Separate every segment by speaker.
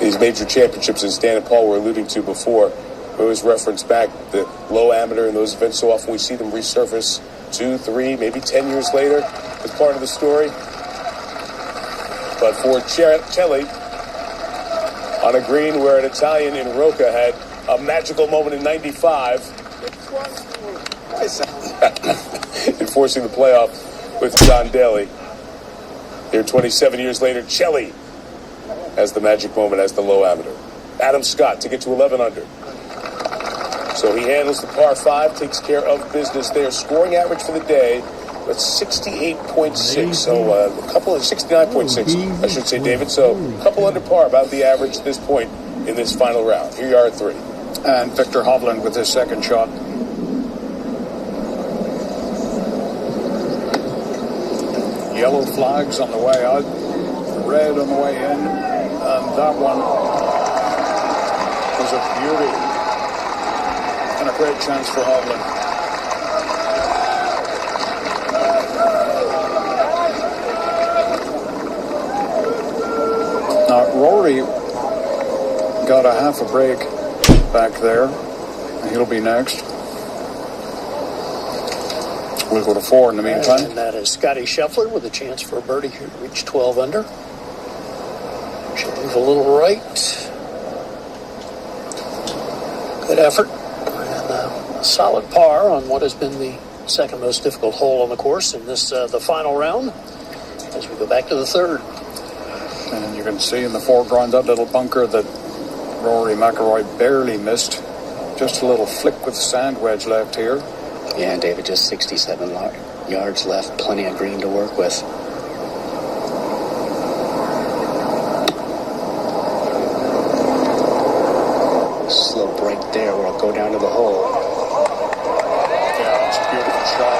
Speaker 1: these major championships, as Dan and Paul were alluding to before, we always reference back the low amateur and those events. So often we see them resurface 2, 3, maybe 10 years later as part of the story. But for Celli, on a green where an Italian in Rocca had a magical moment in 95, enforcing the playoff with John Daly. Here 27 years later, Celli has the magic moment as the low amateur. Adam Scott to get to 11 under. So he handles the par 5, takes care of business there. Scoring average for the day, that's 68.6. So a couple of 69.6, I should say, David. So a couple under par, about the average at this point in this final round. Here you are at 3.
Speaker 2: And Victor Hovland with his second shot. Yellow flags on the way out, red on the way in, and that one was a beauty and a great chance for Hovland. Now Rory got a half a break back there. He'll be next. We'll go to 4 in the meantime.
Speaker 3: And that is Scotty Scheffler with a chance for a birdie here to reach 12 under. She'll move a little right. Good effort. And a solid par on what has been the second most difficult hole on the course in this the final round as we go back to the 3rd.
Speaker 2: And you can see in the foreground that little bunker that Rory McIlroy barely missed. Just a little flick with the sand wedge left here.
Speaker 4: Yeah, David, just 67 yards left. Plenty of green to work with. Slow break there where I'll go down to the hole.
Speaker 2: Yeah, that's a beautiful shot.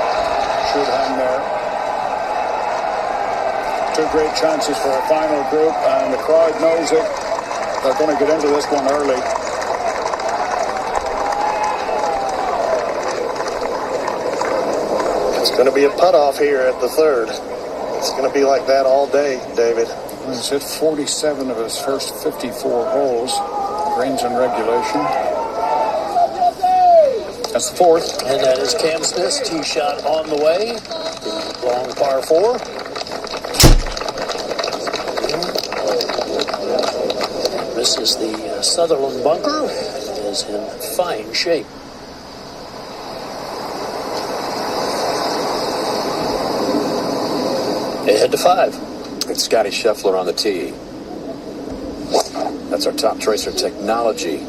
Speaker 2: Should hang there. 2 great chances for a final group, and the crowd knows it. They're going to get into this one early.
Speaker 5: It's going to be a putt-off here at the 3rd. It's going to be like that all day, David.
Speaker 2: He's hit 47 of his first 54 holes. Greens in regulation. That's the 4th.
Speaker 3: And that is Cam Smith's tee shot on the way. The long par 4. This is the Sutherland bunker. It is in fine shape. They head to 5.
Speaker 6: It's Scotty Scheffler on the tee. That's our top tracer technology.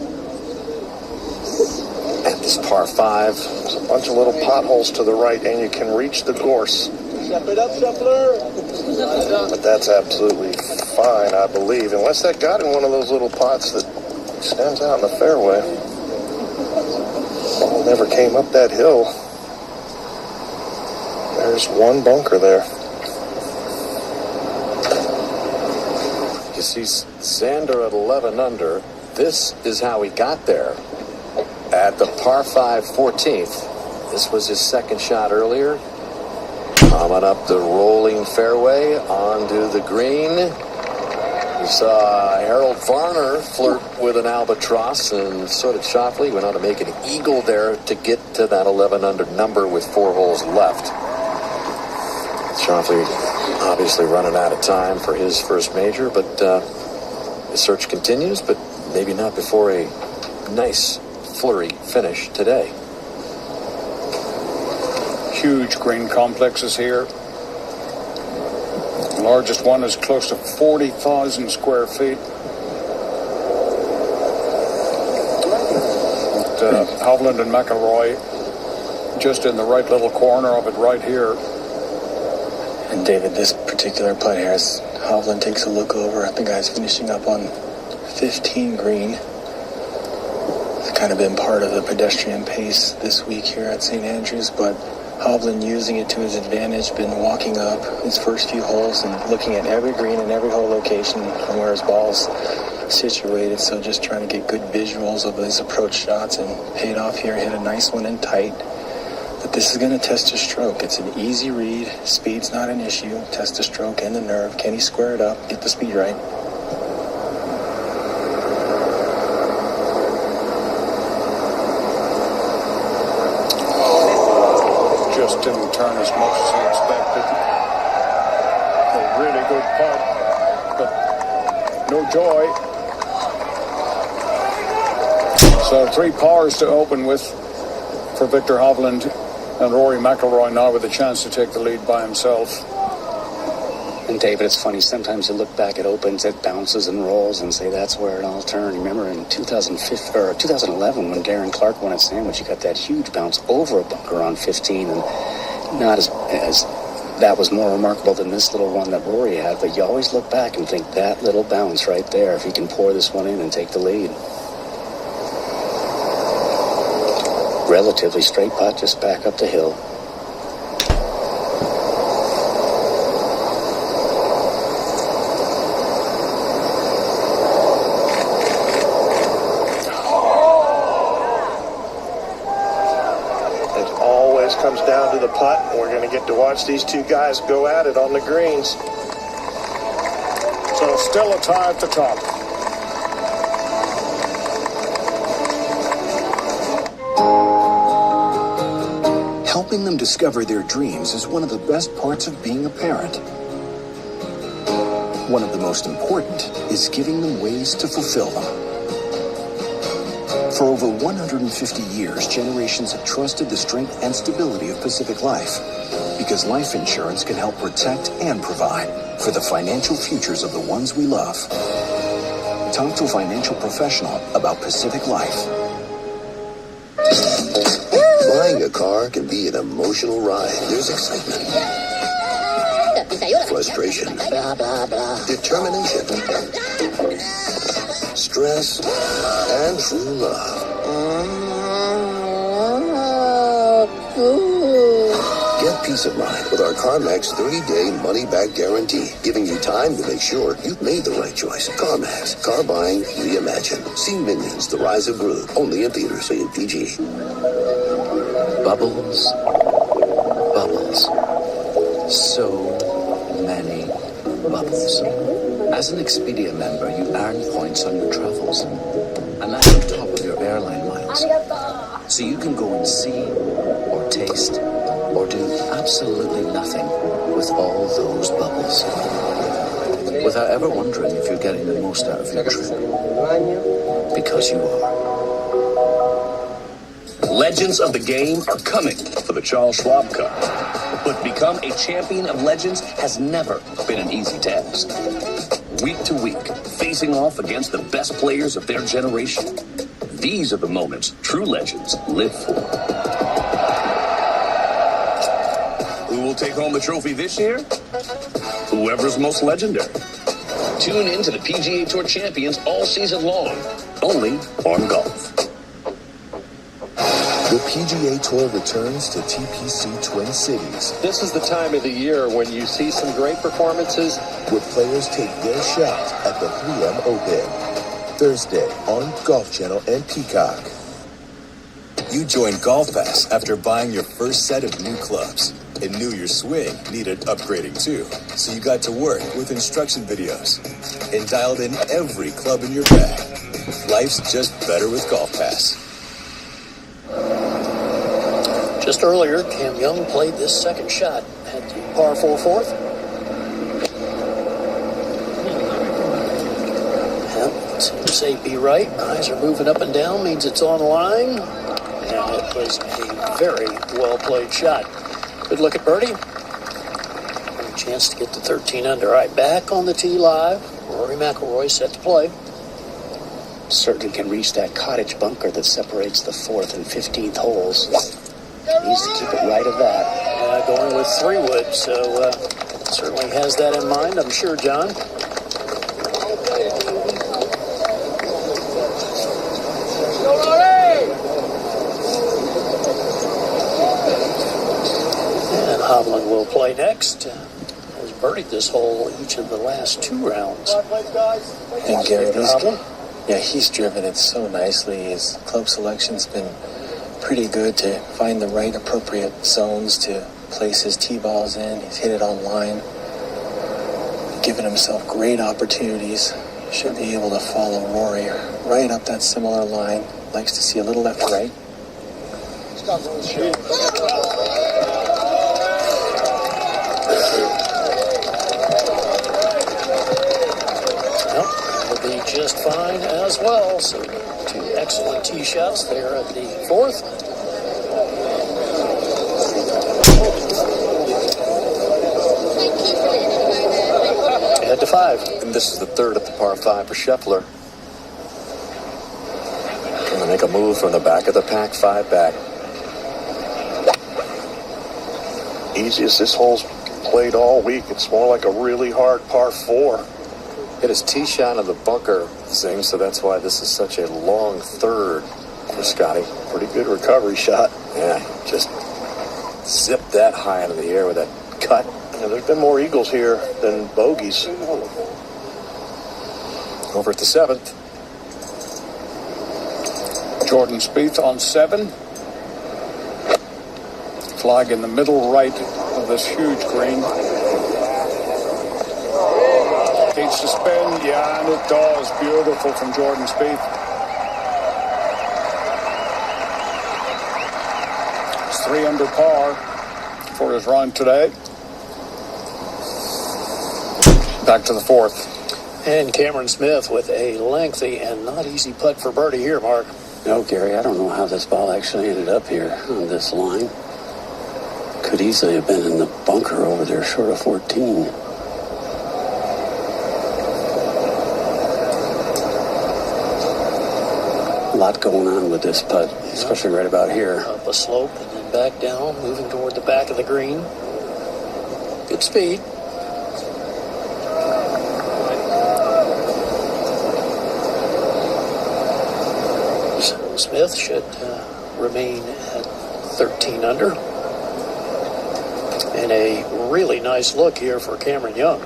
Speaker 6: And this par 5.
Speaker 5: There's a bunch of little potholes to the right, and you can reach the gorse.
Speaker 3: Step it up, Scheffler.
Speaker 5: But that's absolutely fine, I believe, unless that got in one of those little pots that stands out in the fairway. Ball never came up that hill. There's one bunker there.
Speaker 6: You see Xander at 11 under. This is how he got there. At the par 5 14th. This was his second shot earlier. Coming up the rolling fairway onto the green. We saw Harold Varner flirt with an albatross, and so did Schauffele. He went on to make an eagle there to get to that 11 under number with 4 holes left. Schauffele obviously running out of time for his first major, but the search continues, but maybe not before a nice flurry finish today.
Speaker 2: Huge green complexes here. The largest one is close to 40,000 square feet. Hovland and McIlroy just in the right little corner of it right here.
Speaker 4: And David, this particular putt here, as Hovland takes a look over at the guys finishing up on 15 green. It's kind of been part of the pedestrian pace this week here at St. Andrews, but Hovland using it to his advantage, been walking up his first few holes and looking at every green and every hole location from where his ball's situated. So just trying to get good visuals of his approach shots, and paid off here, hit a nice one in tight. But this is going to test his stroke. It's an easy read. Speed's not an issue. Test the stroke and the nerve. Can he square it up? Get the speed right.
Speaker 2: just didn't turn as much as he expected. A really good putt, but no joy. So 3 pars to open with for Victor Hovland, and Rory McIlroy now with a chance to take the lead by himself.
Speaker 7: And David, it's funny, sometimes you look back at Opens, it bounces and rolls and say that's where it all turned. Remember in 2011 when Darren Clark won at Sandwich, he got that huge bounce over a bunker on 15, and not as that was more remarkable than this little one that Rory had, but you always look back and think that little bounce right there, if he can pour this one in and take the lead. Relatively straight putt, just back up the hill.
Speaker 5: Comes down to the putt, and we're going to get to watch these two guys go at it on the greens.
Speaker 2: So still a tie at the top.
Speaker 8: Helping them discover their dreams is one of the best parts of being a parent. One of the most important is giving them ways to fulfill them. For over 150 years, generations have trusted the strength and stability of Pacific Life, because life insurance can help protect and provide for the financial futures of the ones we love. Talk to a financial professional about Pacific Life.
Speaker 9: Buying a car can be an emotional ride. There's excitement, frustration, determination, stress, and true love. Get peace of mind with our CarMax 30-day money-back guarantee, giving you time to make sure you've made the right choice. CarMax, car buying reimagined. See Minions: The Rise of Gru, only in theaters. Rated PG.
Speaker 7: Bubbles, bubbles, so many bubbles. As an Expedia member, you earn points on your travels, and that's on top of your airline miles. So you can go and see, or taste, or do absolutely nothing with all those bubbles, without ever wondering if you're getting the most out of your trip. Because you are.
Speaker 10: Legends of the game are coming for the Charles Schwab Cup. But become a champion of legends has never been an easy task. Week to week, facing off against the best players of their generation. These are the moments true legends live for. Who will take home the trophy this year? Whoever's most legendary. Tune in to the PGA Tour Champions all season long, only on Golf.
Speaker 9: The PGA Tour returns to TPC Twin Cities.
Speaker 6: This is the time of the year when you see some great performances,
Speaker 9: where players take their shot at the 3M Open. Thursday on Golf Channel and Peacock.
Speaker 11: You joined Golf Pass after buying your first set of new clubs and knew your swing needed upgrading too. So you got to work with instruction videos and dialed in every club in your bag. Life's just better with Golf Pass.
Speaker 3: Just earlier, Cam Young played this second shot at the par 4 fourth. And seems to be right. Eyes are moving up and down, means it's online. And it was a very well-played shot. Good look at birdie. A chance to get to 13 under. All right, back on the tee live. Rory McIlroy set to play.
Speaker 7: Certainly can reach that cottage bunker that separates the 4th and 15th holes. Needs to keep it right of that.
Speaker 3: Going with 3 wood, so certainly has that in mind, I'm sure, John. And Hovland will play next. Has birdied this hole each of the last 2 rounds.
Speaker 4: And Garrett, he's driven it so nicely. His club selection's been pretty good to find the right appropriate zones to place his tee balls in. He's hit it on line, given himself great opportunities. Should be able to follow Rory right up that similar line. Likes to see a little left to right.
Speaker 3: be just fine as well. So 2 excellent tee shots there at the 4th. Head to 5.
Speaker 6: And this is the 3rd at the par 5 for Scheffler. Going to make a move from the back of the pack, 5 back.
Speaker 5: Easiest this hole's played all week. It's more like a really hard par 4.
Speaker 6: Hit his tee shot of the bunker, Zing, so that's why this is such a long 3rd for Scotty.
Speaker 5: Pretty good recovery shot.
Speaker 6: Yeah, just zipped that high into the air with that cut.
Speaker 5: Yeah, there's been more eagles here than bogeys.
Speaker 6: Over at the 7th.
Speaker 2: Jordan Spieth on 7. Flag in the middle right of this huge green. Needs to spin. Yeah, and it does. Beautiful from Jordan Spieth. It's 3 under par for his run today. Back to the 4th.
Speaker 3: And Cameron Smith with a lengthy and not easy putt for birdie here, Mark.
Speaker 12: No, Gary, I don't know how this ball actually ended up here on this line. Could easily have been in the bunker over there short of 14. A lot going on with this putt, especially right about here.
Speaker 3: Up a slope and then back down, moving toward the back of the green. Good speed. So Smith should remain at 13 under. And a really nice look here for Cameron Young.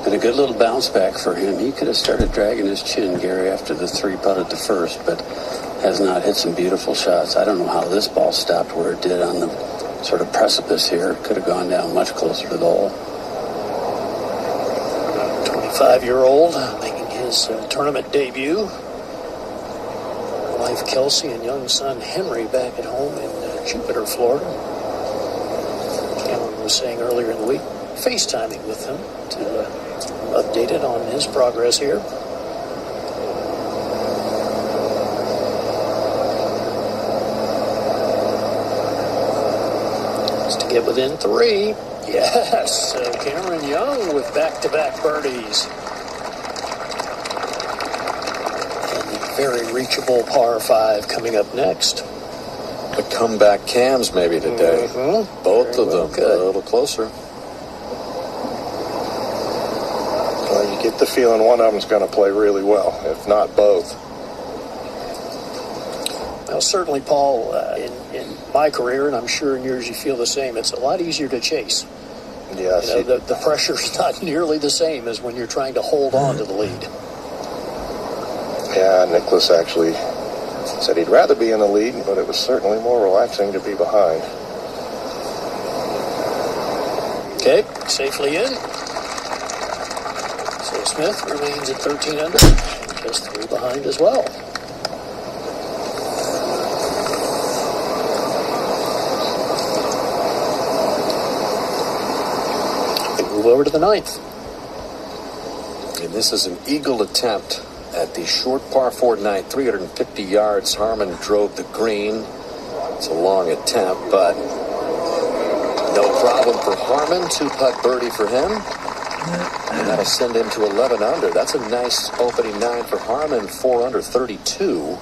Speaker 12: And a good little bounce back for him. He could have started dragging his chin, Gary, after the 3 putt at the first, but has not hit some beautiful shots. I don't know how this ball stopped where it did on the sort of precipice here. It could have gone down much closer to the hole.
Speaker 3: 25-year-old making his tournament debut. Wife Kelsey and young son Henry back at home in Jupiter, Florida. Cameron was saying earlier in the week, FaceTiming with him to update it on his progress here. Just to get within 3. Yes, Cameron Young with back-to-back birdies. And the very reachable par 5 coming up next.
Speaker 6: The comeback cams maybe today. Both
Speaker 3: very
Speaker 6: of them
Speaker 3: good.
Speaker 6: a little closer.
Speaker 5: Well, you get the feeling one of them's going to play really well, if not both.
Speaker 3: Well, certainly, Paul, in my career, and I'm sure in yours you feel the same, it's a lot easier to chase.
Speaker 5: Yes.
Speaker 3: You know, the pressure's not nearly the same as when you're trying to hold on to the lead.
Speaker 5: Yeah, Nicholas actually said he'd rather be in the lead, but it was certainly more relaxing to be behind.
Speaker 3: Okay, safely in. So Smith remains at 13 under, just 3 behind as well. We move over to the 9th.
Speaker 6: And this is an eagle attempt at the short par 4 9, 350 yards. Harmon drove the green. It's a long attempt, but no problem for Harmon. 2-putt birdie for him. And that'll send him to 11 under. That's a nice opening 9 for Harmon. 4 under 32.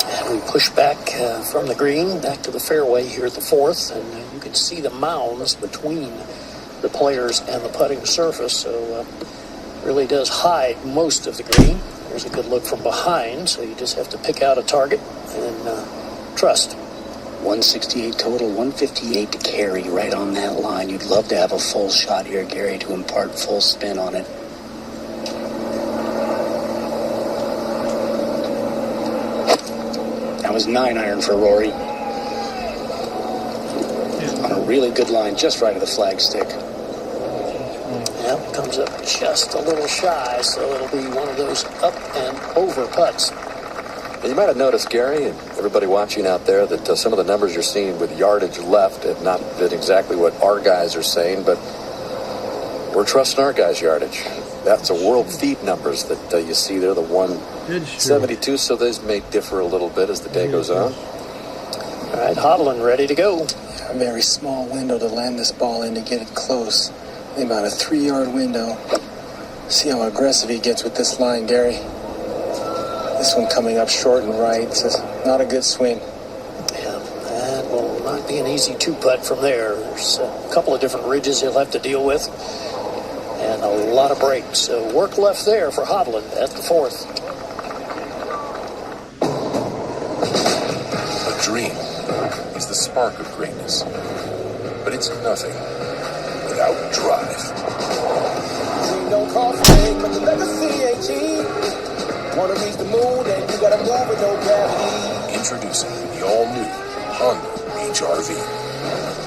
Speaker 3: And we push back from the green back to the fairway here at the 4th, and you can see the mounds between the players and the putting surface, so really does hide most of the green. There's a good look from behind, so you just have to pick out a target and trust.
Speaker 12: 168 total, 158 to carry right on that line. You'd love to have a full shot here, Gary, to impart full spin on it. That was 9-iron for Rory. On a really good line, just right of the flagstick.
Speaker 3: Yep, comes up just a little shy, so it'll be one of those up and over putts.
Speaker 6: You might have noticed, Gary, and everybody watching out there, that some of the numbers you're seeing with yardage left have not been exactly what our guys are saying, but We're trusting our guys' yardage. That's a world feed numbers that you see there, the 172, so those may differ a little bit as the day goes on.
Speaker 3: All right, Hovland ready to go.
Speaker 4: A very small window to land this ball in to get it close. About a 3-yard window. See how aggressive he gets with this line, Gary. This one coming up short and right. It's not a good swing.
Speaker 3: Yeah, that will not be an easy 2-putt from there. There's a couple of different ridges he'll have to deal with. And a lot of breaks. So work left there for Hovland at the 4th.
Speaker 1: A dream is the spark of greatness, but it's nothing without drive.
Speaker 13: Dream don't cost fame, but the legacy ain't cheap. Wanna reach the moon, and you gotta move with no gravity.
Speaker 1: Introducing the all-new Honda HR-V,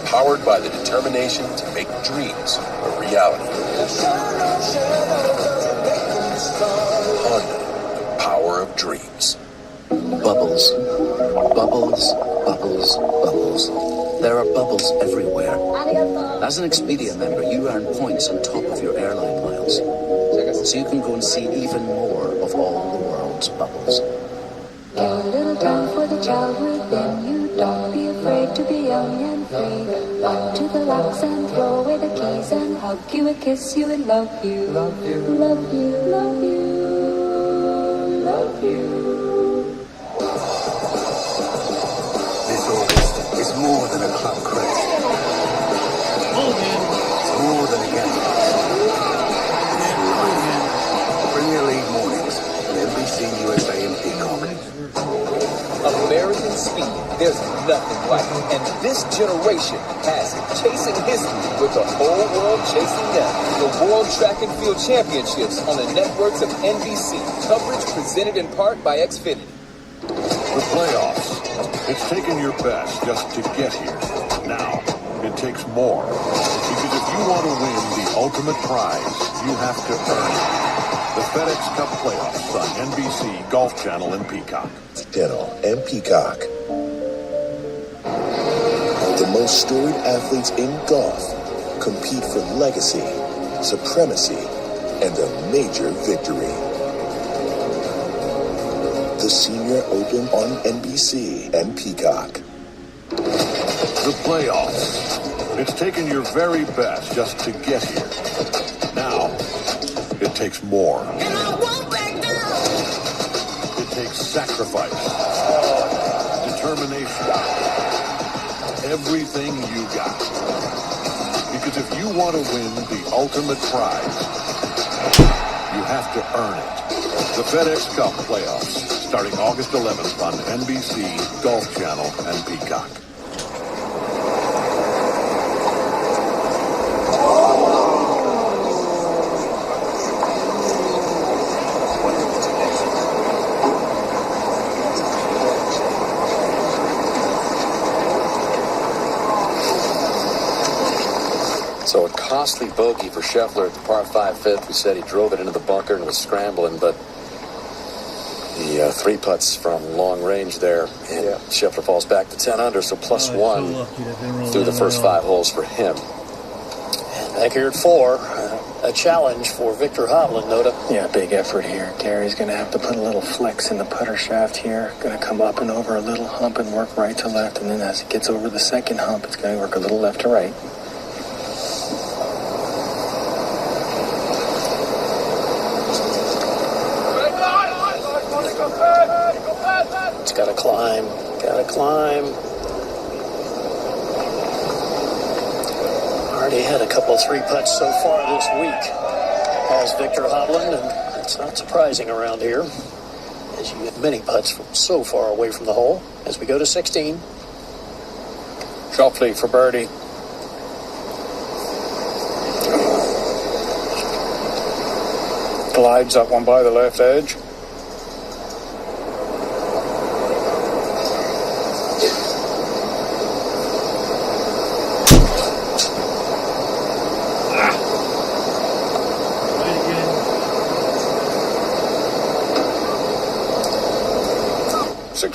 Speaker 1: powered by the determination to make dreams a reality. Honda, the power of dreams.
Speaker 7: Bubbles. Bubbles, bubbles, bubbles. There are bubbles everywhere. As an Expedia member, you earn points on top of your airline miles, so you can go and see even more of all the world's bubbles.
Speaker 14: Give a little time for the child within you. Don't be afraid to be young and free. Run to the locks and throw away the keys and hug you and kiss you and love you. Love you, love you, love you, love you.
Speaker 8: This August is more than a club crest. It's more than a game. Premier League mornings on NBC USA and Peacock.
Speaker 13: American speed, there's nothing like it. And this generation has it. Chasing history with the whole world chasing them. The World Track and Field Championships on the networks of NBC. Coverage presented in part by Xfinity.
Speaker 15: The playoffs. It's taken your best just to get here. Now, it takes more. Because if you want to win the ultimate prize, you have to earn it. The FedEx Cup Playoffs on NBC, Golf Channel, and Peacock.
Speaker 9: Channel and Peacock. The most storied athletes in golf compete for legacy, supremacy, and a major victory. The Senior Open on NBC and Peacock.
Speaker 15: The playoffs. It's taken your very best just to get here. Now, it takes more. It takes sacrifice, determination, everything you got. Because if you want to win the ultimate prize, you have to earn it. The FedEx Cup Playoffs, starting August 11th on NBC, Golf Channel, and Peacock.
Speaker 6: So a costly bogey for Scheffler at the par 5 fifth. We said he drove it into the bunker and was scrambling, but the 3 putts from long range there, and Scheffler falls back to 10 under, so plus one through the first 5 holes for him.
Speaker 3: And back here at 4, a challenge for Victor Hovland, Noda.
Speaker 4: Yeah, big effort here. Gary's going to have to put a little flex in the putter shaft here. Going to come up and over a little hump and work right to left, and then as it gets over the second hump, it's going to work a little left to right.
Speaker 3: It's got to climb. Got to climb. Already had a couple of 3 putts so far this week as Victor Hovland, and it's not surprising around here as you get many putts from so far away from the hole. As we go to 16.
Speaker 2: Schauffele for birdie. Glides up one by the left edge.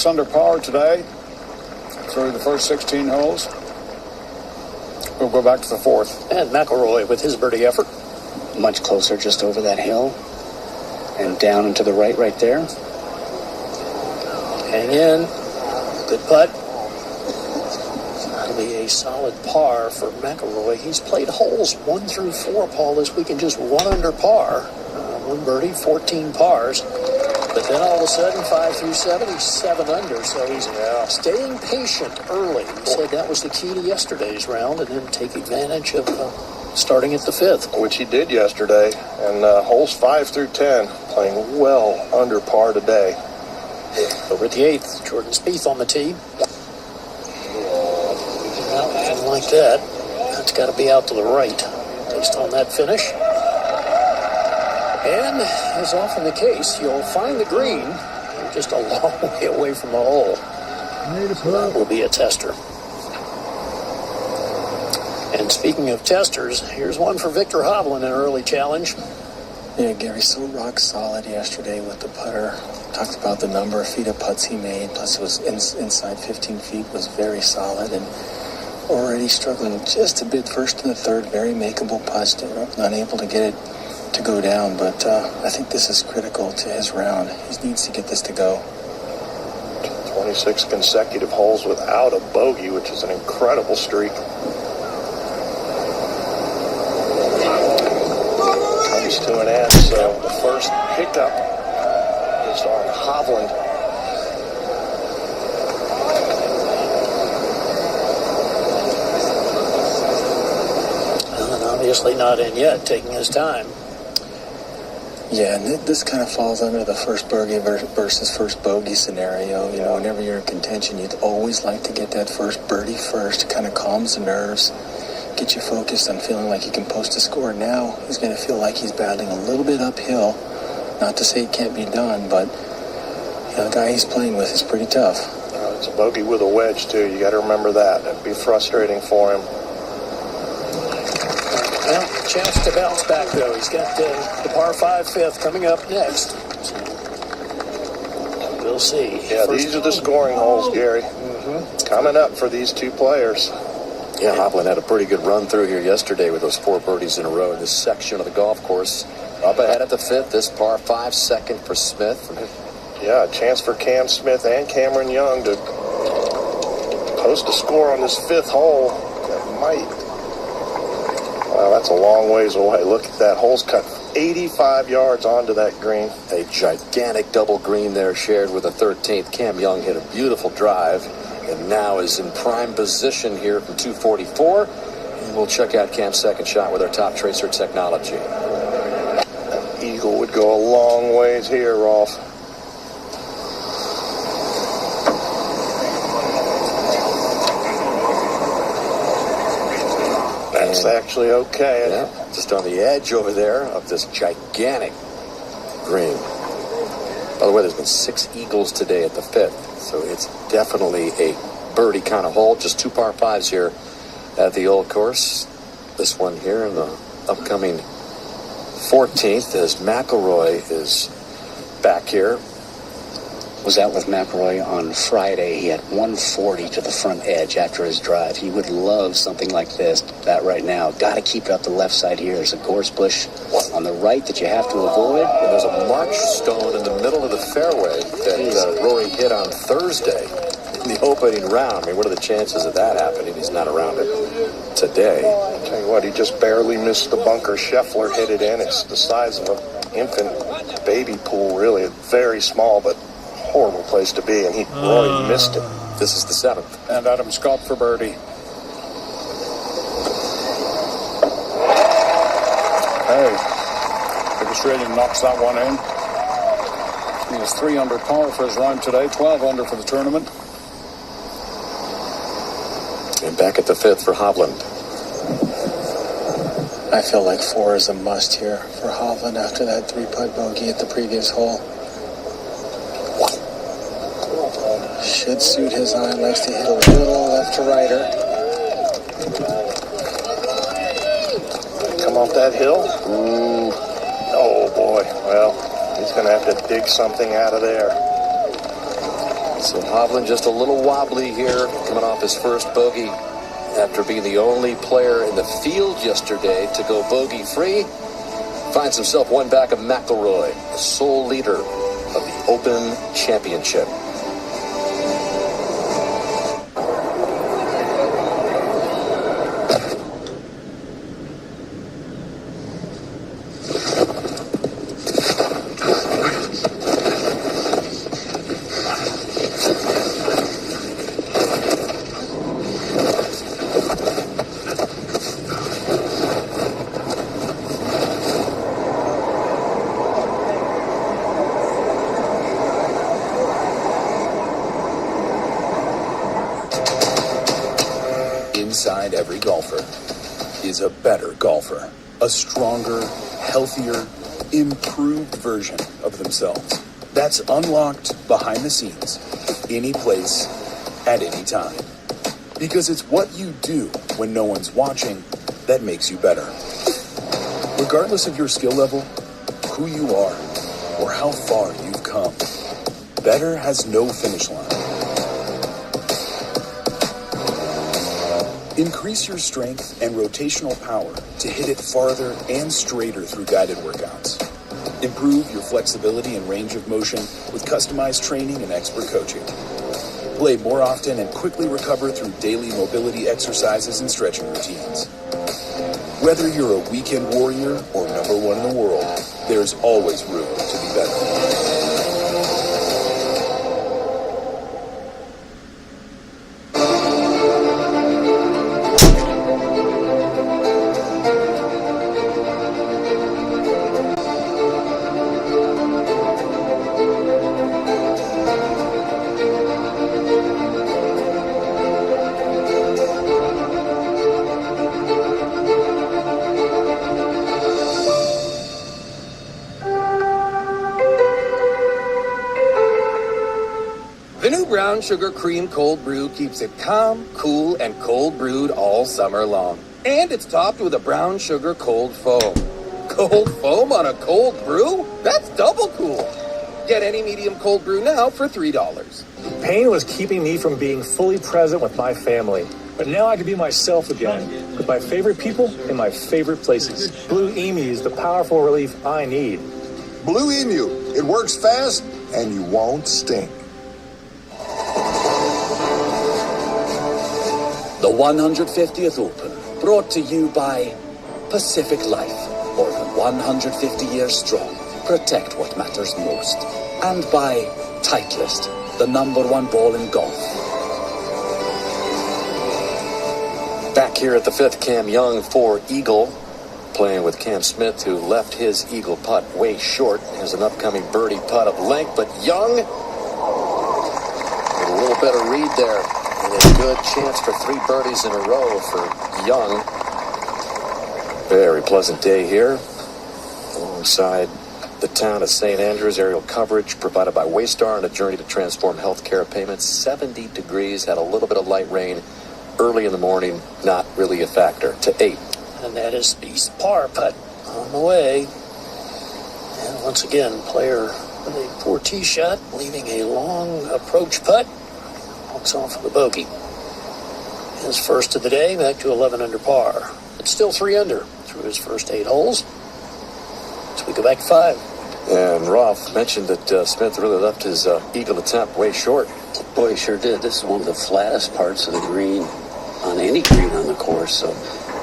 Speaker 2: Under par today through the first 16 holes. We'll go back to the 4th.
Speaker 3: And McIlroy with his birdie effort. much closer just over that hill. And down and to the right there. Hang in. Good putt. That'll be a solid par for McIlroy. He's played holes 1 through 4, Paul, this week, and just 1 under par. 1 birdie, 14 pars. But then all of a sudden, 5 through 7, he's 7 under. So he's staying patient early. He said that was the key to yesterday's round, and then take advantage of starting at the 5th.
Speaker 5: Which he did yesterday. And holes 5 through 10, playing well under par today.
Speaker 3: Over at the 8th, Jordan Spieth on the tee. Nothing like that. That's got to be out to the right, based on that finish. And, as often the case, you'll find the green just a long way away from the hole. That will be a tester. And speaking of testers, here's one for Victor Hovland, an early challenge.
Speaker 4: Yeah, Gary, so rock solid yesterday with the putter. Talked about the number of feet of putts he made, plus it was inside 15 feet, was very solid, and already struggling just a bit first and the third, very makeable putts, not able to get it to go down, but I think this is critical to his round. He needs to get this to go.
Speaker 5: 26 consecutive holes without a bogey, which is an incredible streak. Comes to an end, so the first hiccup is on Hovland.
Speaker 3: And obviously not in yet, taking his time.
Speaker 4: Yeah, and this kind of falls under the first bogey versus first bogey scenario. You know, whenever you're in contention, you'd always like to get that first birdie first. Kind of calms the nerves, get you focused on feeling like you can post a score. Now he's going to feel like he's battling a little bit uphill. Not to say it can't be done, but the guy he's playing with is pretty tough.
Speaker 5: It's a bogey with a wedge, too. You got to remember that. It'd be frustrating for him.
Speaker 3: Well, chance to bounce back, though. He's got the par 5 5th coming up next. So we'll see.
Speaker 5: Yeah, these are the scoring holes, Gary. Coming up for these two players.
Speaker 6: Yeah, Hovland had a pretty good run through here yesterday with those 4 birdies in a row in this section of the golf course. Up ahead at the 5th, this par 5 second for Smith.
Speaker 5: Yeah, a chance for Cam Smith and Cameron Young to post a score on this 5th hole that might... Wow, that's a long ways away. Look at that. Hole's cut 85 yards onto that green.
Speaker 6: A gigantic double green there shared with the 13th. Cam Young hit a beautiful drive and now is in prime position here from 244. And we'll check out Cam's second shot with our top tracer technology.
Speaker 5: An eagle would go a long ways here, Rolf. That's actually okay.
Speaker 6: Yeah, just on the edge over there of this gigantic green. By the way, there's been 6 eagles today at the 5th, so it's definitely a birdie kind of hole. Just 2 par 5s here at the old course. This one here in the upcoming 14th as McIlroy is back here.
Speaker 3: Was out with McIlroy on Friday. He had 140 to the front edge after his drive. He would love something like this, that right now. Got to keep it up the left side here. There's a gorse bush on the right that you have to avoid.
Speaker 6: And there's a march stone in the middle of the fairway that Rory hit on Thursday in the opening round. I mean, what are the chances of that happening? He's not around it today.
Speaker 5: I'll tell you what, he just barely missed the bunker. Scheffler hit it in. It's the size of an infant baby pool, really. Very small, but horrible place to be, and Rory missed it.
Speaker 6: This is the 7th.
Speaker 2: And Adam Scott for birdie. Hey, the Australian knocks that one in. He is 3 under par for his round today, 12 under for the tournament.
Speaker 6: And back at the 5th for Hovland.
Speaker 4: I feel like 4 is a must here for Hovland after that 3-putt bogey at the previous hole. Should suit his eye. Likes to hit a little left to righter.
Speaker 5: Come off that hill. Ooh. Oh, boy. Well, he's going to have to dig something out of there.
Speaker 6: So Hovland just a little wobbly here, coming off his first bogey after being the only player in the field yesterday to go bogey-free. finds himself one back of McIlroy, the sole leader of the Open Championship.
Speaker 8: Inside every golfer is a better golfer, a stronger, healthier, improved version of themselves. That's unlocked behind the scenes, any place, at any time. Because it's what you do when no one's watching that makes you better. Regardless of your skill level, who you are, or how far you've come, better has no finish line. Increase your strength and rotational power to hit it farther and straighter through guided workouts. Improve your flexibility and range of motion with customized training and expert coaching. Play more often and quickly recover through daily mobility exercises and stretching routines. Whether you're a weekend warrior or number one in the world, there's always room to be better.
Speaker 16: The new Brown Sugar Cream Cold Brew keeps it calm, cool, and cold brewed all summer long. And it's topped with a brown sugar cold foam. Cold foam on a cold brew? That's double cool. Get any medium cold brew now for $3.
Speaker 17: Pain was keeping me from being fully present with my family. But now I can be myself again, with my favorite people in my favorite places. Blue Emu is the powerful relief I need.
Speaker 18: Blue Emu. It works fast and you won't stink.
Speaker 7: The 150th Open, brought to you by Pacific Life. More than 150 years strong. Protect what matters most. And by Titleist, the #1 ball in golf.
Speaker 6: Back here at the fifth, Cam Young for Eagle, playing with Cam Smith, who left his Eagle putt way short. Has an upcoming birdie putt of length, but Young with a little better read there. And a good chance for 3 birdies in a row for Young. Very pleasant day here alongside the town of St. Andrews. Aerial coverage provided by Waystar on a journey to transform healthcare payments. 70 degrees, had a little bit of light rain early in the morning, not really a factor. To 8.
Speaker 3: And that is Spieth's par putt on the way. And once again, player with a poor tee shot, leaving a long approach putt. Walks off with a bogey. His first of the day, back to 11 under par. It's still 3 under through his first 8 holes. So we go back to 5.
Speaker 6: And Rolf mentioned that Smith really left his eagle attempt way short.
Speaker 12: Boy, he sure did. This is one of the flattest parts of the green, on any green on the course, so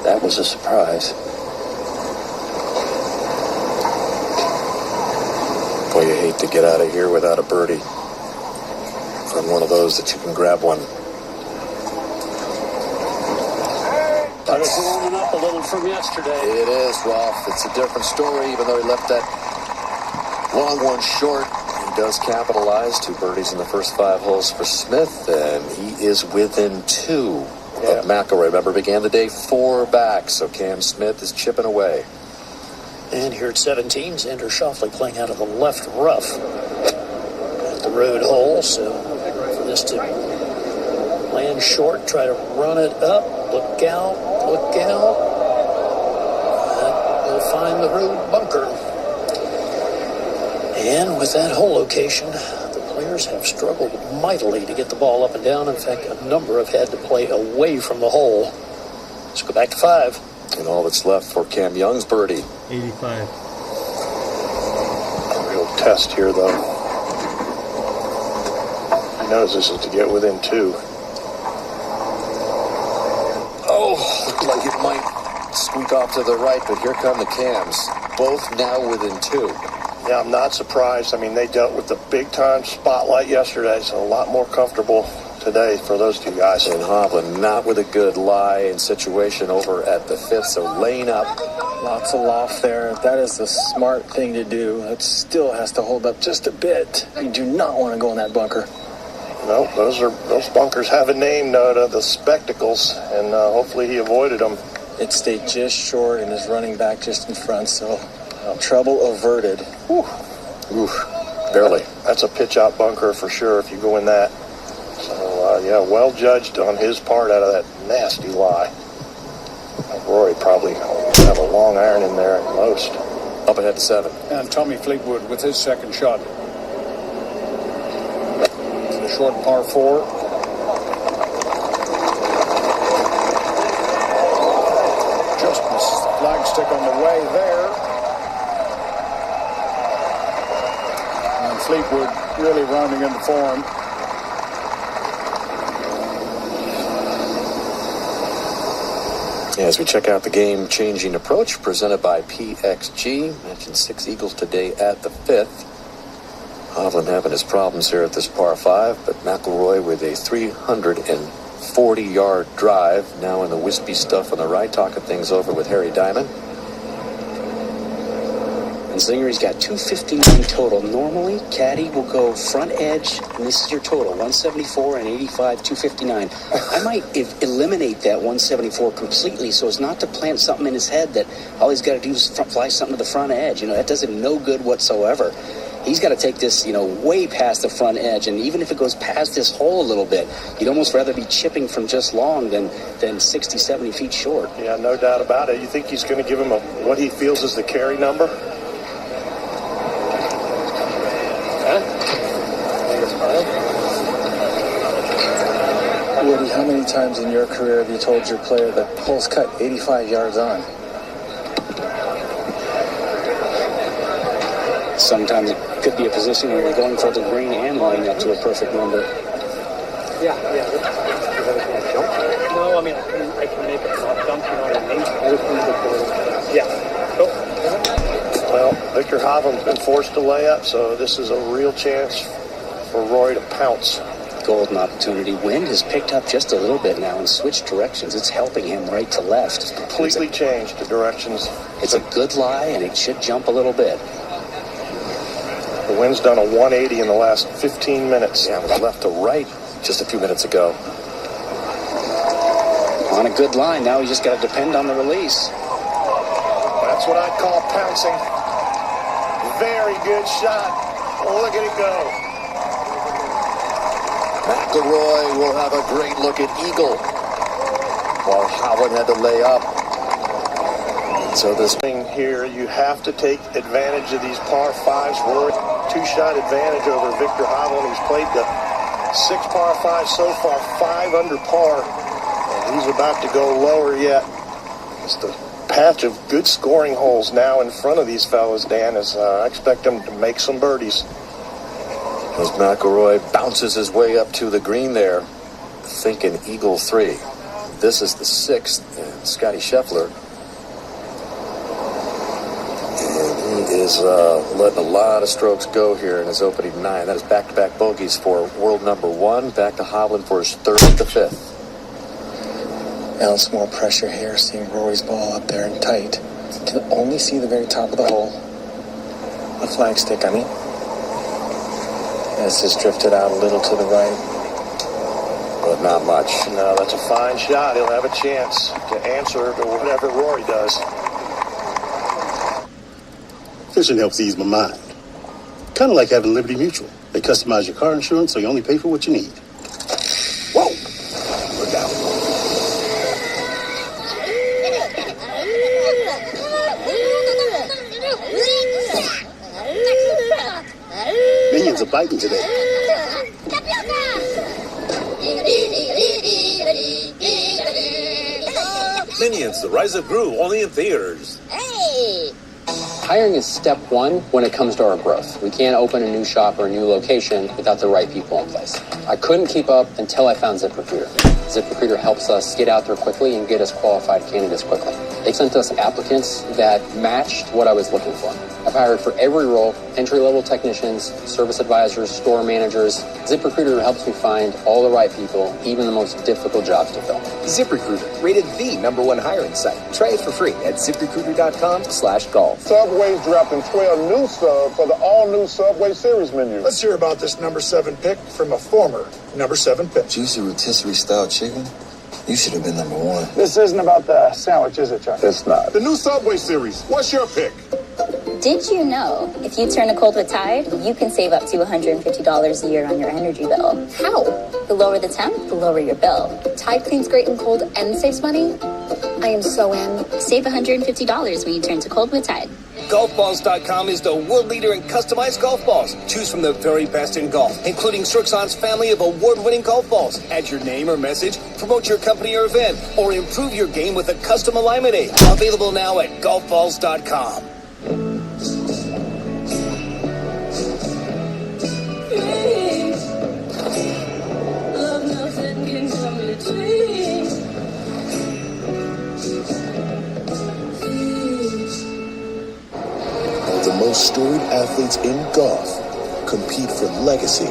Speaker 12: that was a surprise.
Speaker 6: Boy, you hate to get out of here without a birdie from one of those that you can grab one.
Speaker 12: But it's warming up a little from yesterday.
Speaker 6: It is, Rolf. It's a different story, even though he left that long one short. He does capitalize. 2 birdies in the first 5 holes for Smith, and he is within 2 of McIlroy. Remember, began the day 4 back, so Cam Smith is chipping away.
Speaker 3: And here at 17, Xander Schauffele playing out of the left rough at the road hole. So for this to land short, try to run it up. Look out, look out. That will find the road bunker. And with that hole location, the players have struggled mightily to get the ball up and down. In fact, a number have had to play away from the hole. Let's go back to 5.
Speaker 6: And all that's left for Cam Young's birdie.
Speaker 19: 85.
Speaker 5: real test here, though. He knows this is to get within 2.
Speaker 6: Oh, looked like it might squeak off to the right, but here come the Cams. Both now within 2.
Speaker 5: Yeah, I'm not surprised. I mean, they dealt with the big-time spotlight yesterday, so a lot more comfortable today for those two guys.
Speaker 6: And Hovland not with a good lie in situation over at the 5th, so laying up.
Speaker 4: Lots of loft there. That is the smart thing to do. It still has to hold up just a bit. You do not want to go in that bunker.
Speaker 5: Nope, those bunkers have a name, Noda, the spectacles, and hopefully he avoided them.
Speaker 4: It stayed just short and is running back just in front, so trouble averted.
Speaker 5: Whew.
Speaker 6: Oof, barely.
Speaker 5: That's a pitch-out bunker for sure if you go in that. So, yeah, well judged on his part out of that nasty lie. Rory probably have a long iron in there at most.
Speaker 6: Up ahead to 7.
Speaker 2: And Tommy Fleetwood with his second shot. The short par 4. Just misses the flagstick on the way there. And Fleetwood really rounding into form.
Speaker 6: As we check out the game-changing approach presented by PXG, mentioned 6 eagles today at the 5th. Hovland having his problems here at this par 5, but McIlroy with a 340-yard drive, now in the wispy stuff on the right, talking things over with Harry Diamond.
Speaker 19: And Zinger's got 259 total. Normally, caddy will go front edge, and this is your total, 174 and 85, 259. I might eliminate that 174 completely so as not to plant something in his head that all he's got to do is fly something to the front edge. That does him no good whatsoever. He's got to take this, way past the front edge, and even if it goes past this hole a little bit, you'd almost rather be chipping from just long than 60, 70 feet short.
Speaker 5: Yeah, no doubt about it. You think he's going to give him what he feels is the carry number?
Speaker 4: Woody, how many times in your career have you told your player that hole's cut 85 yards on?
Speaker 19: Sometimes it could be a position where you're going for the green and lining up to a perfect number.
Speaker 17: Yeah. No, I mean, I can make a jump, Yeah.
Speaker 5: Well, Victor Hovland's been forced to lay up, so this is a real chance for Rory to pounce.
Speaker 19: Golden opportunity. Wind has picked up just a little bit now and switched directions. It's helping him right to left.
Speaker 5: Completely changed the directions.
Speaker 19: It's a good lie, and it should jump a little bit.
Speaker 5: The wind's done a 180 in the last 15 minutes.
Speaker 6: Yeah, with left to right just a few minutes ago.
Speaker 19: On a good line. Now he's just got to depend on the release.
Speaker 5: That's what I'd call pouncing. Very good shot. Look at it go.
Speaker 6: McIlroy will have a great look at eagle, while Hovland had to lay up. So this
Speaker 5: thing here, you have to take advantage of these par 5s. Rory, 2-shot advantage over Victor Hovland. He's played the 6 par 5 so far, 5 under par, and he's about to go lower yet. Just a patch of good scoring holes now in front of these fellas, Dan, as I expect them to make some birdies.
Speaker 6: As McIlroy bounces his way up to the green there, thinking eagle 3. This is the 6th, and Scotty Scheffler. And he is letting a lot of strokes go here in his opening 9. That is back-to-back bogeys for world number 1. Back to Hovland for his 3rd at the 5th.
Speaker 4: Ounce more pressure here, seeing Rory's ball up there and tight. Can only see the very top of the hole. The flagstick, I mean. It's just drifted out a little to the right.
Speaker 6: But not much.
Speaker 5: No, that's a fine shot. He'll have a chance to answer to whatever Rory does.
Speaker 20: Fishing helps ease my mind. Kind of like having Liberty Mutual. They customize your car insurance so you only pay for what you need. Whoa! Look out. Minions are biting today.
Speaker 21: Minions, The Rise of Gru, only in theaters.
Speaker 22: Hey!
Speaker 21: Hiring is step one when it comes to our growth. We can't open a new shop or a new location without the right people in place. I couldn't keep up until I found ZipRecruiter. ZipRecruiter helps us get out there quickly and get us qualified candidates quickly. They sent us applicants that matched what I was looking for. I've hired for every role, entry-level technicians, service advisors, store managers. ZipRecruiter helps me find all the right people, even the most difficult jobs to fill.
Speaker 13: ZipRecruiter, rated the #1 hiring site. Try it for free at ZipRecruiter.com/golf.
Speaker 18: Subway's dropping 12 new subs for the all-new Subway Series menu.
Speaker 22: Let's hear about this number 7 pick from a former number 7 pick.
Speaker 23: Juicy rotisserie style chicken? You should have been number 1.
Speaker 18: This isn't about the sandwich, is it, Chuck? It's not.
Speaker 15: The new Subway Series. What's your pick?
Speaker 24: Did you know if you turn to cold with Tide, you can save up to $150 a year on your energy bill? How? The lower the temp, the lower your bill. Tide cleans great and cold and saves money. I am so in. Save $150 when you turn to cold with Tide.
Speaker 10: Golfballs.com is the world leader in customized golf balls. Choose from the very best in golf, including Srixon's family of award-winning golf balls. Add your name or message, promote your company or event, or improve your game with a custom alignment aid. Available now at golfballs.com.
Speaker 25: The most storied athletes in golf compete for legacy,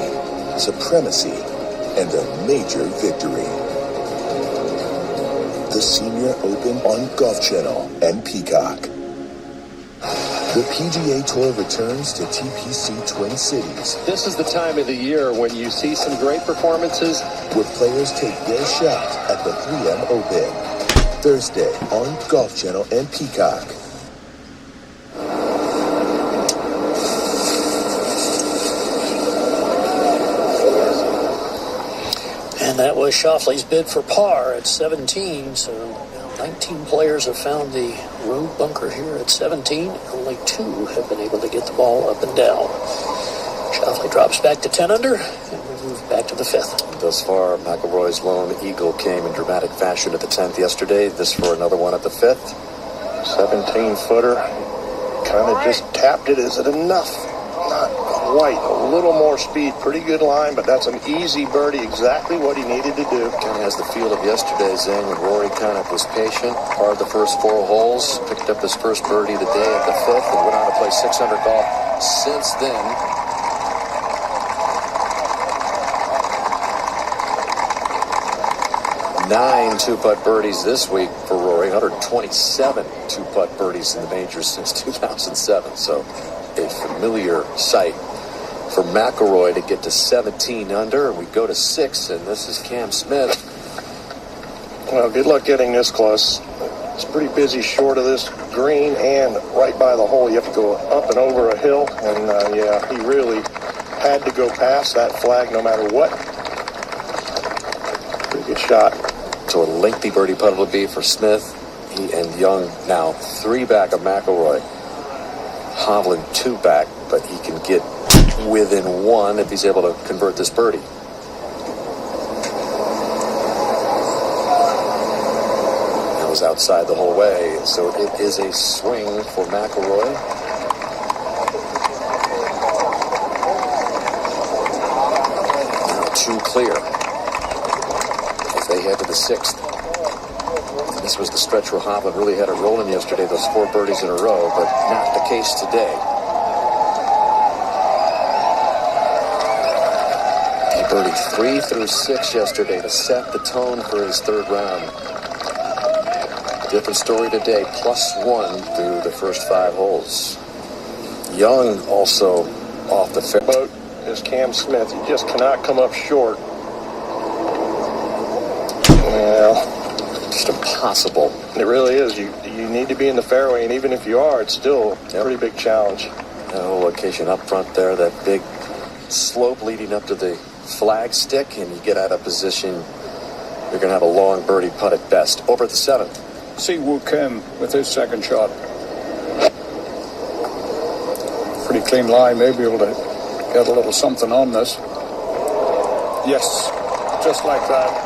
Speaker 25: supremacy, and a major victory. The Senior Open on Golf Channel and Peacock. The PGA Tour returns to TPC Twin Cities.
Speaker 6: This is the time of the year when you see some great performances,
Speaker 25: where players take their shot at the 3M Open. Thursday on Golf Channel and Peacock.
Speaker 3: And that was Schauffele's bid for par at 17. So now 19 players have found the road bunker here at 17. Only 2 have been able to get the ball up and down. Schauffele drops back to 10 under, and we move back to the 5th.
Speaker 6: Thus far, McIlroy's lone eagle came in dramatic fashion at the 10th yesterday. This for another one at the 5th.
Speaker 5: 17-footer. Kind of just tapped it. Is it enough? Not quite. A little more speed. Pretty good line, but that's an easy birdie. Exactly what he needed to do.
Speaker 6: Kind of has the feel of yesterday, Zane, when Rory kind of was patient, parred the first 4 holes, picked up his first birdie of the day at the 5th, and went on to play 600 golf. Since then, nine two-putt birdies this week for Rory, 127 two-putt birdies in the majors since 2007. So a familiar sight for McIlroy to get to 17 under. We go to 6, and this is Cam Smith.
Speaker 5: Well, good luck getting this close. It's pretty busy short of this green and right by the hole. You have to go up and over a hill, and yeah, he really had to go past that flag no matter what. Pretty good shot.
Speaker 6: So a lengthy birdie putt will be for Smith. He and Young now 3 back of McIlroy. Hovland 2 back, but he can get within 1 if he's able to convert this birdie. That was outside the whole way, so it is a swing for McIlroy. Now 2 clear as they head to the 6th. And this was the stretch where Hovland really had it rolling yesterday, those 4 birdies in a row, but not the case today. He birdied 3 through 6 yesterday to set the tone for his 3rd round. Different story today, +1 through the first 5 holes. Young also off the fair.
Speaker 5: Boat is Cam Smith. You just cannot come up short. Well,
Speaker 6: just impossible.
Speaker 5: It really is. You need to be in the fairway, and even if you are, it's still a pretty big challenge.
Speaker 6: That whole location up front there, that big slope leading up to the flag stick, and you get out of position, you're going to have a long birdie putt at best. Over at the 7th.
Speaker 2: Si Woo Kim with his 2nd shot. Pretty clean line, maybe able to get a little something on this. Yes, just like that.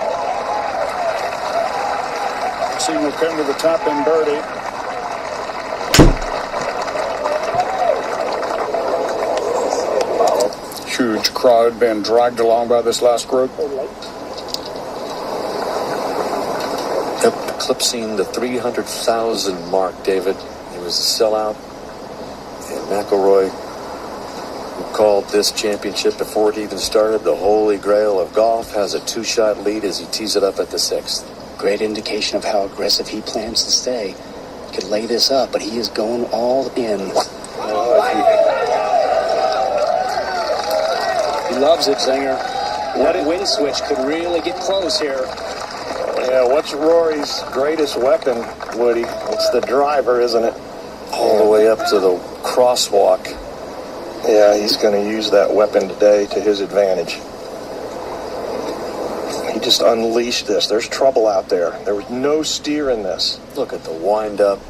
Speaker 2: Si Woo Kim with the tap-in birdie. Huge crowd being dragged along by this last group.
Speaker 6: Yep, eclipsing the 300,000 mark, David. He was a sellout. And McIlroy, who called this championship before it even started the holy grail of golf, has a 2-shot lead as he tees it up at the 6th.
Speaker 19: Great indication of how aggressive he plans to stay. He could lay this up, but he is going all in. He loves it, Zinger. That wind switch could really get close here.
Speaker 5: Yeah, what's Rory's greatest weapon, Woody? It's the driver, isn't it?
Speaker 6: All the way up to the crosswalk.
Speaker 5: Yeah, he's going to use that weapon today to his advantage. He just unleashed this. There's trouble out there. There was no steer in this.
Speaker 6: Look at the wind-up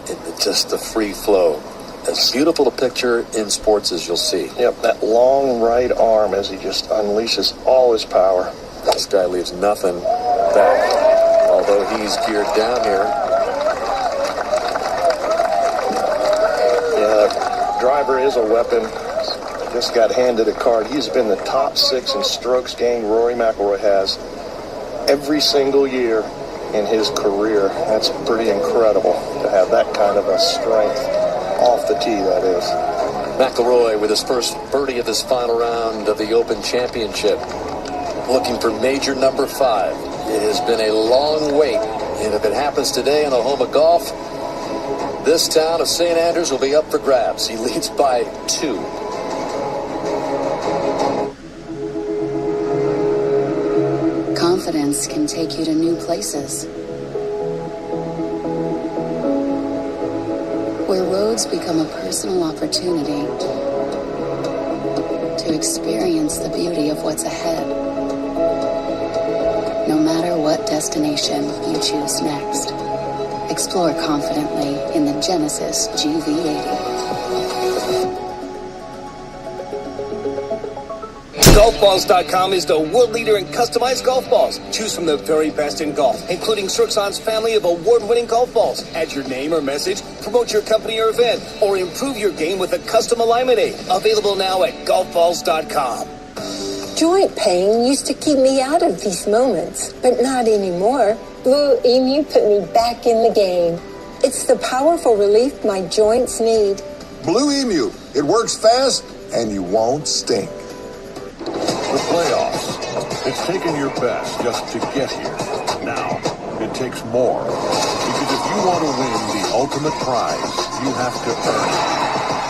Speaker 6: and just the free flow. As beautiful a picture in sports as you'll see.
Speaker 5: Yep, that long right arm as he just unleashes all his power.
Speaker 6: This guy leaves nothing back, although he's geared down here.
Speaker 5: Yeah, driver is a weapon. Just got handed a card. He's been the top 6 in strokes gained Rory McIlroy has every single year in his career. That's pretty incredible to have that kind of a strength off the tee, that is.
Speaker 6: McIlroy with his first birdie of this final round of the Open Championship, looking for major number 5. It has been a long wait, and if it happens today in the home of golf, this town of St. Andrews will be up for grabs. He leads by 2.
Speaker 1: Confidence can take you to new places, where roads become a personal opportunity to experience the beauty of what's ahead, no matter what destination you choose next. Explore confidently in the Genesis GV80.
Speaker 10: Golfballs.com is the world leader in customized golf balls. Choose from the very best in golf, including Srixon's family of award-winning golf balls. Add your name or message, promote your company or event, or improve your game with a custom alignment aid. Available now at golfballs.com.
Speaker 8: Joint pain used to keep me out of these moments, but not anymore. Blue Emu put me back in the game. It's the powerful relief my joints need.
Speaker 25: Blue Emu. It works fast and you won't stink.
Speaker 15: The playoffs. It's taken your best just to get here. Now, it takes more. Because if you want to win the ultimate prize, you have to earn it.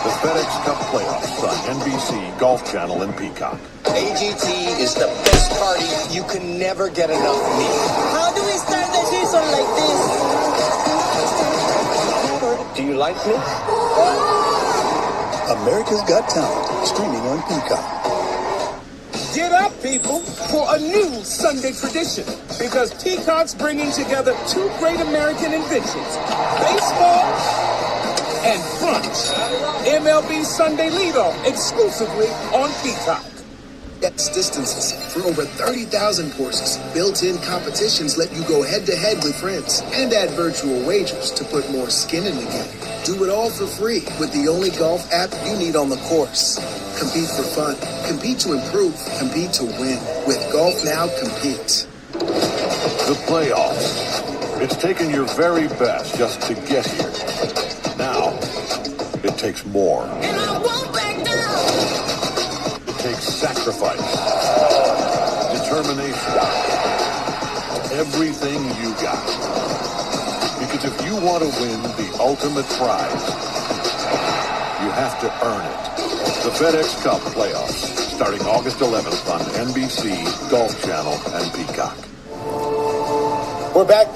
Speaker 15: The FedEx Cup Playoffs on NBC, Golf Channel, and Peacock.
Speaker 9: AGT is the best party you can never get enough me.
Speaker 11: How do we start the season like this?
Speaker 9: Do you like me?
Speaker 25: America's Got Talent, streaming on Peacock.
Speaker 14: Get up, people, for a new Sunday tradition. Because Peacock's bringing together 2 great American inventions, baseball and brunch. MLB Sunday Leadoff exclusively on Peacock.
Speaker 26: X distances for over 30,000 courses. Built-in competitions let you go head-to-head with friends and add virtual wagers to put more skin in the game. Do it all for free with the only golf app you need on the course. Compete for fun. Compete to improve. Compete to win. With Golf Now, compete.
Speaker 15: The playoffs. It's taken your very best just to get here. Now, it takes more.
Speaker 11: And I won't back down.
Speaker 15: It takes sacrifice, determination, everything you got. Because if you want to win the ultimate prize, you have to earn it. The FedEx Cup Playoffs, starting August 11th on NBC, Golf Channel, and Peacock.
Speaker 10: We're back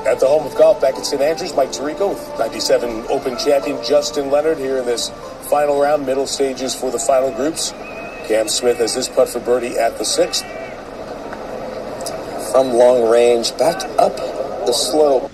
Speaker 10: at the home of golf, back at St. Andrews. Mike Tirico with 97 Open champion Justin Leonard here in this final round, middle stages for the final groups. Cam Smith has this putt for birdie at the 6th.
Speaker 9: From long range, back up the slope.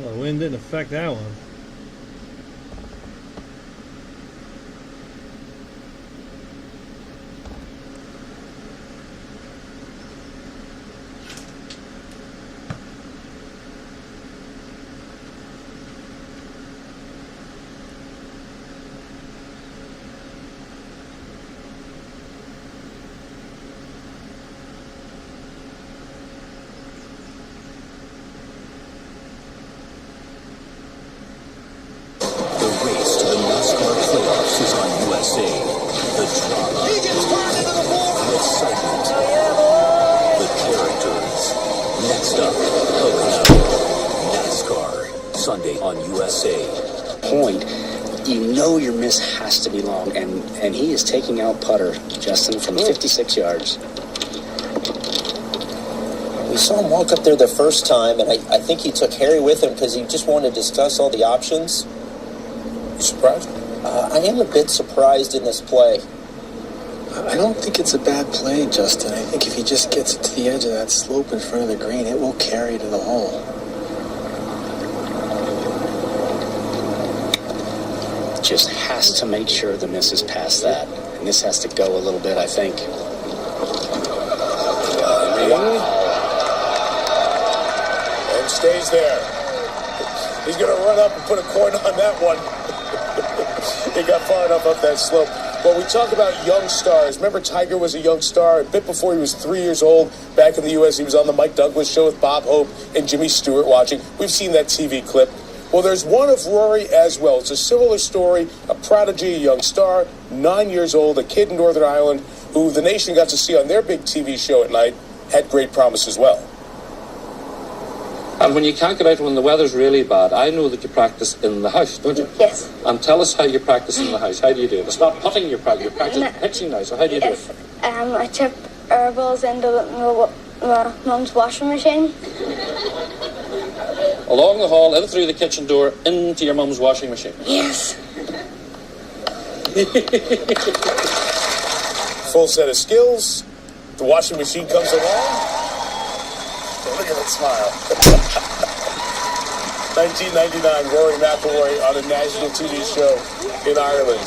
Speaker 4: Well, the wind didn't affect that one.
Speaker 10: Sunday on USA.
Speaker 19: Point, you know your miss has to be long, and he is taking out putter, Justin, from 56 yards.
Speaker 7: We saw him walk up there the first time, and I think he took Harry with him because he just wanted to discuss all the options.
Speaker 12: You surprised?
Speaker 7: I am a bit surprised in this play.
Speaker 16: I don't think it's a bad play, Justin. I think if he just gets it to the edge of that slope in front of the green, it will carry to the hole.
Speaker 19: Just has to make sure the miss is past that. And this has to go a little bit, I think.
Speaker 12: And stays there. He's going to run up and put a coin on that one. He got far enough up that slope. Well, we talk about young stars. Remember, Tiger was a young star a bit before he was 3 years old. Back in the U.S., he was on the Mike Douglas show with Bob Hope and Jimmy Stewart watching. We've seen that TV clip. Well, there's one of Rory as well. It's a similar story, a prodigy, a young star, 9 years old, a kid in Northern Ireland, who the nation got to see on their big TV show at night, had great promise as well.
Speaker 17: And when you can't get out when the weather's really bad, I know that you practice in the house, don't you?
Speaker 20: Yes.
Speaker 17: And tell us how you practice in the house. How do you do it? It's not putting you practice pitching now, so how do you do it?
Speaker 20: I chip herbals into my mum's washing machine.
Speaker 17: Along the hall, in through the kitchen door, into your mum's washing machine.
Speaker 20: Yes.
Speaker 12: Full set of skills. The washing machine comes along. Look at that smile. 1999, Rory McIlroy on a national TV show in Ireland,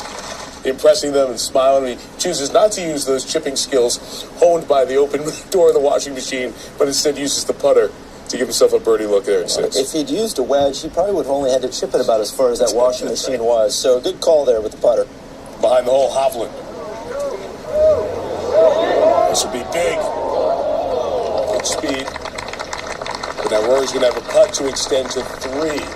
Speaker 12: impressing them and smiling. He chooses not to use those chipping skills honed by the open door of the washing machine, but instead uses the putter to give himself a birdie look there at 6.
Speaker 7: If he'd used a wedge, he probably would have only had to chip it about as far as that washing machine was. So a good call there with the putter.
Speaker 12: Behind the hole, Hovland. This will be big. Good speed. But now Rory's going to have a putt to extend to 3.